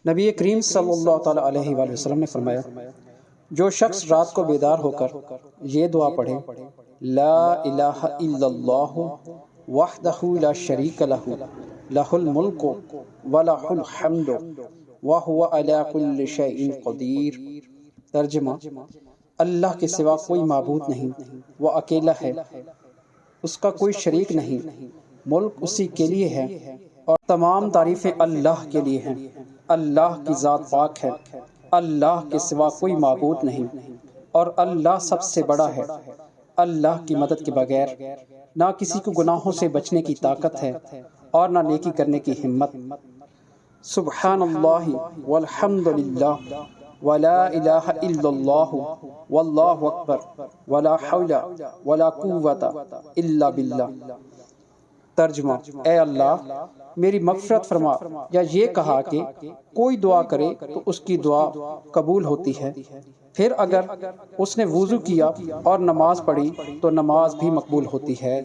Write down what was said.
نبی کریم صلی اللہ تعالیٰ علیہ وآلہ وسلم نے فرمایا، جو شخص رات کو بیدار ہو کر یہ دعا پڑھے، لا الہ الا اللہ وحدہ لا شریک لہ لہ الملک ولہ الحمد وہو علی کل شیء قدیر۔ ترجمہ: اللہ کے سوا کوئی معبود نہیں، وہ اکیلا ہے، اس کا کوئی شریک نہیں، ملک اسی کے لیے ہے اور تمام تعریفیں اللہ کے لیے ہیں۔ اللہ کی ذات پاک ہے، اللہ کے سوا کوئی معبود نہیں اور اللہ سب سے بڑا ہے۔ اللہ کی مدد کے بغیر نہ کسی کو گناہوں سے بچنے کی طاقت ہے اور نہ نیکی کرنے کی ہمت۔ سبحان اللہ والحمد للہ ولا الہ الا اللہ واللہ اکبر ولا حول ولا قوت الا باللہ۔ ترجمہ: اے اللہ میری مغفرت فرما، یا یہ کہا کہ کوئی دعا کرے تو اس کی دعا قبول ہوتی ہے، پھر اگر اس نے وضو کیا اور نماز پڑھی تو نماز بھی مقبول ہوتی ہے۔